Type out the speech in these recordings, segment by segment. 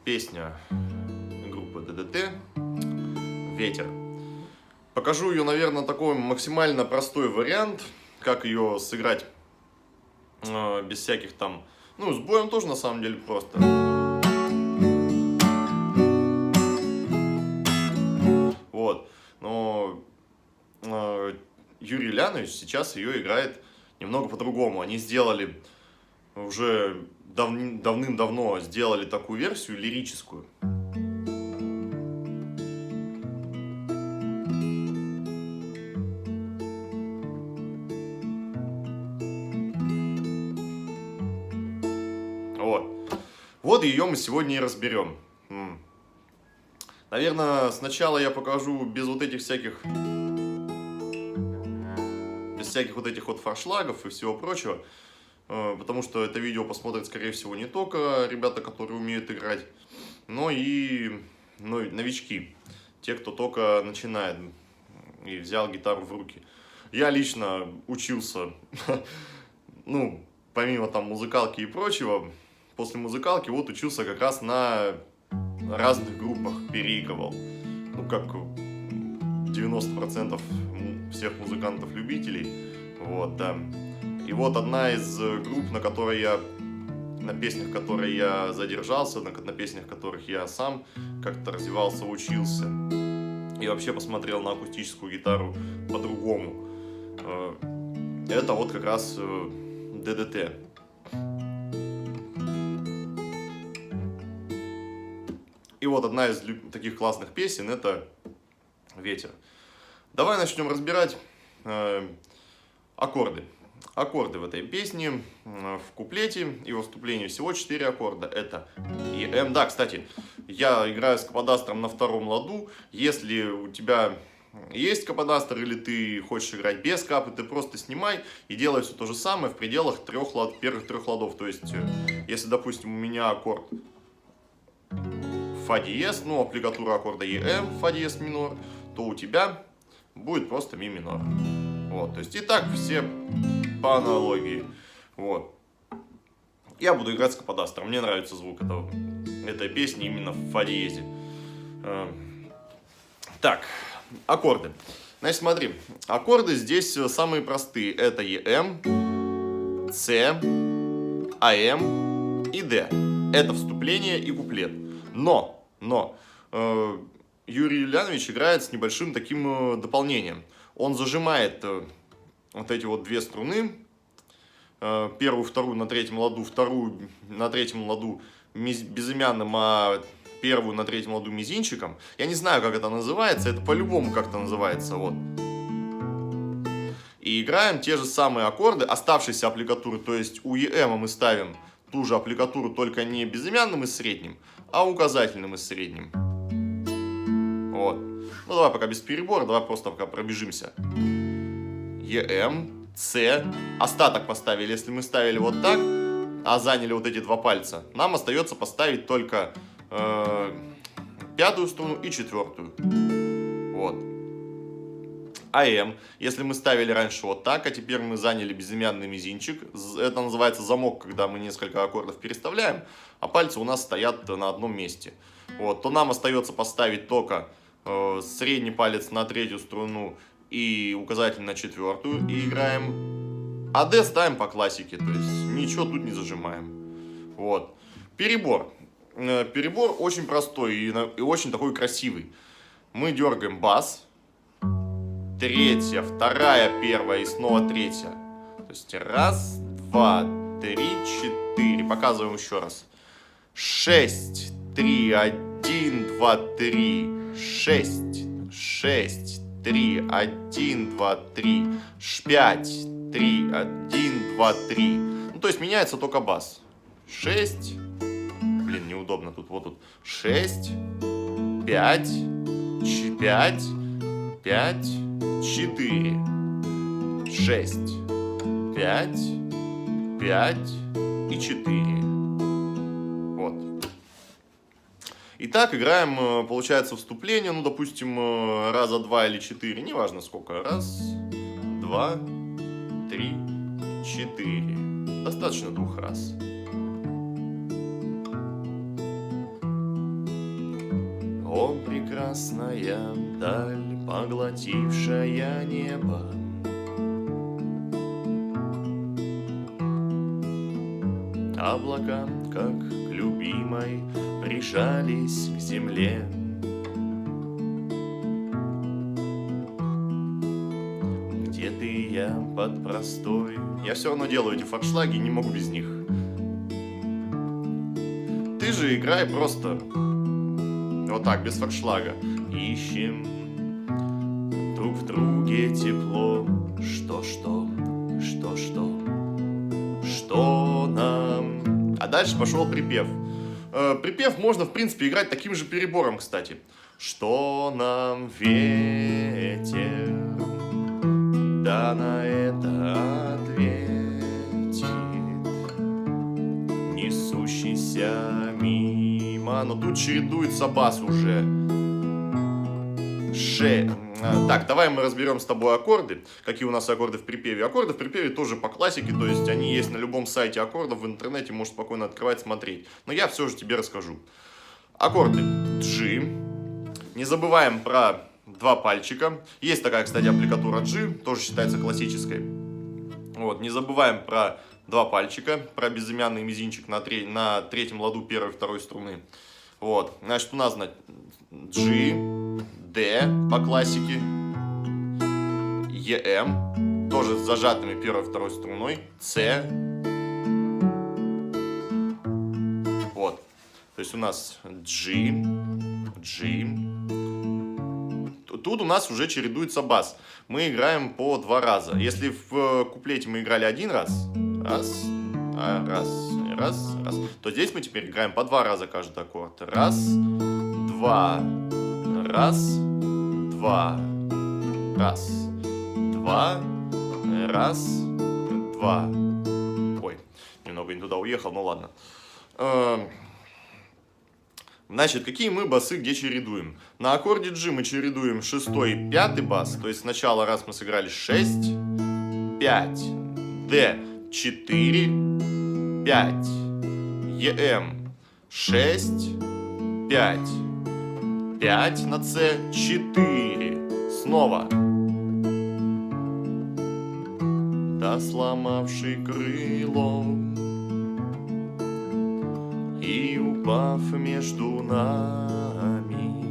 Песня группы ДДТ «Ветер». Покажу ее, наверное, такой максимально простой вариант, как ее сыграть без всяких там... Ну, с боем тоже на самом деле просто. Вот. Но Юрий Лянович сейчас ее играет немного по-другому. Они сделали уже давным-давно сделали такую версию лирическую. Вот ее мы сегодня и разберем. Наверное, сначала я покажу без вот этих всяких вот этих вот форшлагов и всего прочего, потому что это видео посмотрят, скорее всего, не только ребята, которые умеют играть, но и новички, те, кто только начинает и взял гитару в руки. Я лично учился, ну, помимо там музыкалки и прочего, после музыкалки вот учился как раз на разных группах, переигрывал. Ну, как 90% всех музыкантов-любителей. Вот, да. И вот одна из групп, на песнях, которые я задержался, на песнях, которых я сам как-то развивался, учился. И вообще посмотрел на акустическую гитару по-другому. Это вот как раз ДДТ. И вот одна из таких классных песен — это «Ветер». Давай начнем разбирать аккорды. Аккорды в этой песне в куплете и во вступлении всего 4 аккорда. Это ЕМ. Да, кстати, я играю с каподастром на втором ладу. Если у тебя есть каподастр или ты хочешь играть без капы, ты просто снимай и делай все то же самое в пределах первых трех ладов. То есть, если, допустим, у меня аккорд фа диез, ну, аппликатура аккорда ЕМ, фа диез минор, то у тебя будет просто ми минор. Вот, то есть и так все по аналогии. Вот. Я буду играть с каподастром. Мне нравится звук этой песни именно в фа диезе. Так, аккорды. Значит, смотри, аккорды здесь самые простые. Это ЕМ, С, АМ и Д. Это вступление и куплет. Но Юрий Лянович играет с небольшим таким дополнением. Он зажимает вот эти вот две струны, первую, вторую на третьем ладу, вторую на третьем ладу безымянным, а первую на третьем ладу мизинчиком. Я не знаю, как это называется, это по-любому как-то называется, вот. И играем те же самые аккорды, оставшиеся аппликатуры, то есть у ЕМа мы ставим ту же аппликатуру, только не безымянным и средним, а указательным и средним. Вот. Ну, давай пока без перебора, давай просто пока пробежимся. ЕМ, С, остаток поставили. Если мы ставили вот так, а заняли вот эти два пальца, нам остается поставить только пятую струну и четвертую. Вот. АМ, если мы ставили раньше вот так, а теперь мы заняли безымянный мизинчик, это называется замок, когда мы несколько аккордов переставляем, а пальцы у нас стоят на одном месте. Вот, то нам остается поставить только средний палец на третью струну и указательный на четвертую, и играем. А D ставим по классике, то есть ничего тут не зажимаем. Вот. Перебор. Перебор очень простой и очень такой красивый. Мы дергаем бас, третья, вторая, первая и снова третья. То есть раз, два, три, четыре. Показываем еще раз. 6, 3, 1, 2, 3. 6, 6, 3, 1, 2, 3. 5, 3, 1, 2, 3. Ну, то есть меняется только бас. 6. Блин, неудобно тут. Вот тут. 6, 5, 5, 5, 4, 6, 5, 5 и 4. Вот. Итак, играем, получается, вступление, ну, допустим, раза 2 или 4, неважно сколько. Раз, 2, 3, 4. Достаточно 2 раз. О, прекрасная даль, поглотившая небо, облака, как к любимой, прижались к земле. Где ты, я под простой? Я все равно делаю эти форшлаги, не могу без них. Ты же играй просто вот так, без форшлага. Ищем друг в друге тепло. Что нам? А дальше пошел припев. Припев можно, в принципе, играть таким же перебором, кстати. Что нам ветер, да на это ответит, несущийся мимо. Но тут чередуется бас уже. Так, давай мы разберем с тобой аккорды. Какие у нас аккорды в припеве. Аккорды в припеве тоже по классике, то есть они есть на любом сайте аккордов, в интернете, можешь спокойно открывать, смотреть. Но я все же тебе расскажу. Аккорды G. Не забываем про два пальчика. Есть такая, кстати, аппликатура G, тоже считается классической. Вот, не забываем про два пальчика, про безымянный мизинчик на третьем ладу первой и второй струны. Вот, значит, у нас G, D по классике, EM, тоже с зажатыми первой и второй струной, C. Вот, то есть у нас G. Тут у нас уже чередуется бас. Мы играем по два раза. Если в куплете мы играли один раз, раз, то здесь мы теперь играем по два раза каждый аккорд. Раз, два, раз, два, раз, два, раз, два. Ой, немного не туда уехал, ну ладно. Значит, какие мы басы где чередуем? На аккорде G мы чередуем шестой и пятый бас. То есть сначала раз мы сыграли 6, 5, D 4, 5, EM 6, 5, 5 на C 4. Снова. Да сломавший крыло и упав между нами,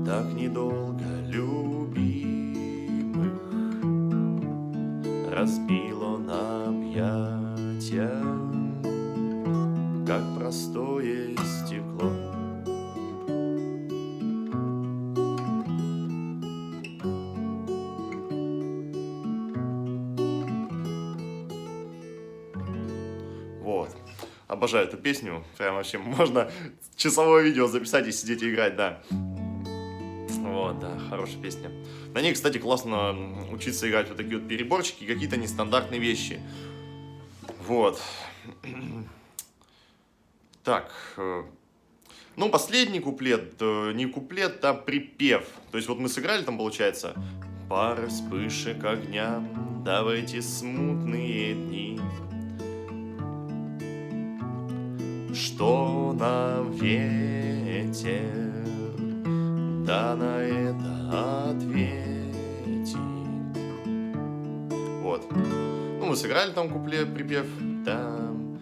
так недолго любимых, разбило на объятия, как простое стекло. Вот. Обожаю эту песню. Прям вообще можно часовое видео записать и сидеть и играть, да. Вот, да, хорошая песня. На ней, кстати, классно учиться играть вот такие вот переборчики, какие-то нестандартные вещи. Вот. Так. Ну, последний куплет, не куплет, а припев. То есть вот мы сыграли там, получается, пара вспышек огня, да в эти смутные дни. Что нам ветер, да на это ответит. Вот. Ну, мы сыграли там куплет, припев. Там,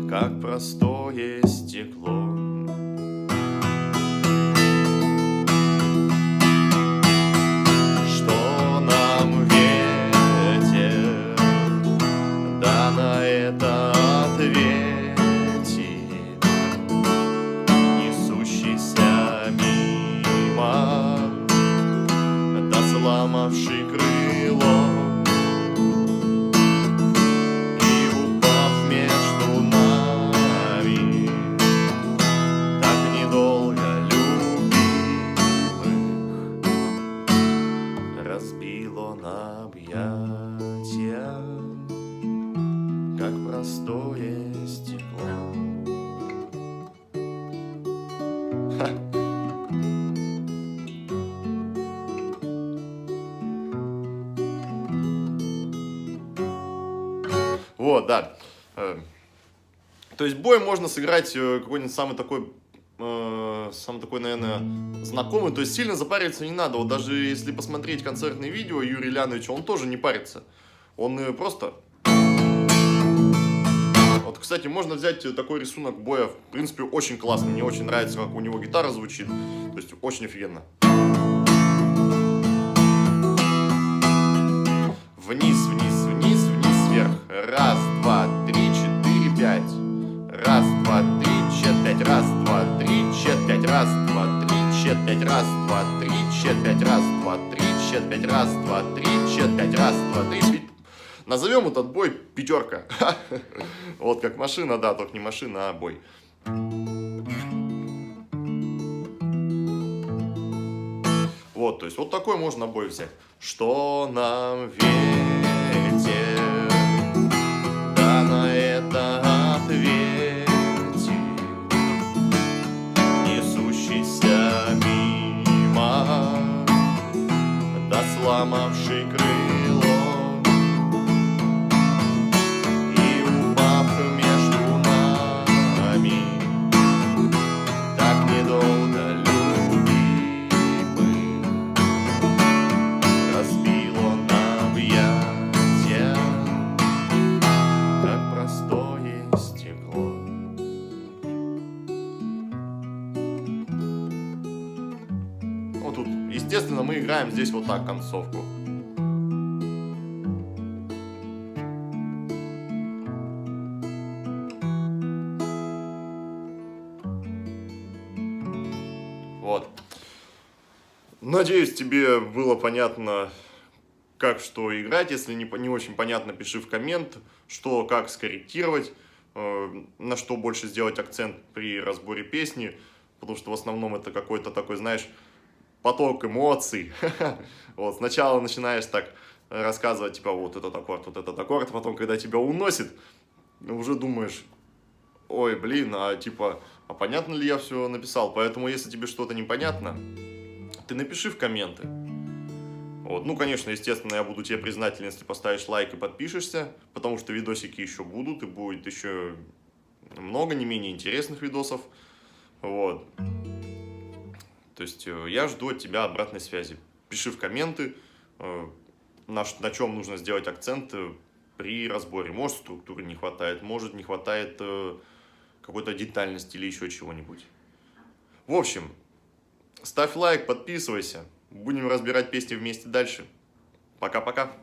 как простое стекло. Что нам ветер, да на это ответит. Сломавший крыло и упав между нами, так недолго любимых, разбило на объятия, как простое стекло. Вот, да. То есть бой можно сыграть какой-нибудь самый такой сам такой, наверное, знакомый. То есть сильно запариваться не надо. Вот даже если посмотреть концертные видео Юрия Ляновича, он тоже не парится. Он просто... Вот, кстати, можно взять такой рисунок боя. В принципе, очень классный. Мне очень нравится, как у него гитара звучит. То есть очень офигенно. Вниз, вниз, вниз, вниз, вверх. Раз, два, три, четыре, пять. Раз, два, три, чет, пять. Раз, два, три, чет, пять. Раз, два, три, чет, пять. Раз, два, три, чет, пять. Раз, два, три, чет, пять. Раз, два, три, чет, пять. Раз, два, три. Назовем этот бой пятерка. Вот как машина, да, только не машина, а бой. Вот, то есть вот такой можно бой взять. Что нам ветер, да на это ответит, несущийся мимо, да сломавший крыло, и упав между нами, так недолго разбил он объятия, как простое стекло. Вот тут, естественно, мы играем здесь вот так концовку. Вот. Надеюсь, тебе было понятно, как что играть. Если не очень понятно, пиши в коммент, что, как скорректировать, на что больше сделать акцент при разборе песни. Потому что в основном это какой-то такой, знаешь, поток эмоций. Вот, сначала начинаешь так рассказывать, типа, вот этот аккорд, а потом, когда тебя уносит, уже думаешь, ой, блин, а понятно ли я все написал? Поэтому, если тебе что-то непонятно, ты напиши в комменты. Вот. Ну, конечно, естественно, я буду тебе признателен, если поставишь лайк и подпишешься, потому что видосики еще будут, и будет еще много не менее интересных видосов. Вот. То есть я жду от тебя обратной связи. Пиши в комменты, на чем нужно сделать акцент при разборе. Может, структуры не хватает, может, не хватает какой-то детальности или еще чего-нибудь. В общем, ставь лайк, подписывайся. Будем разбирать песни вместе дальше. Пока-пока.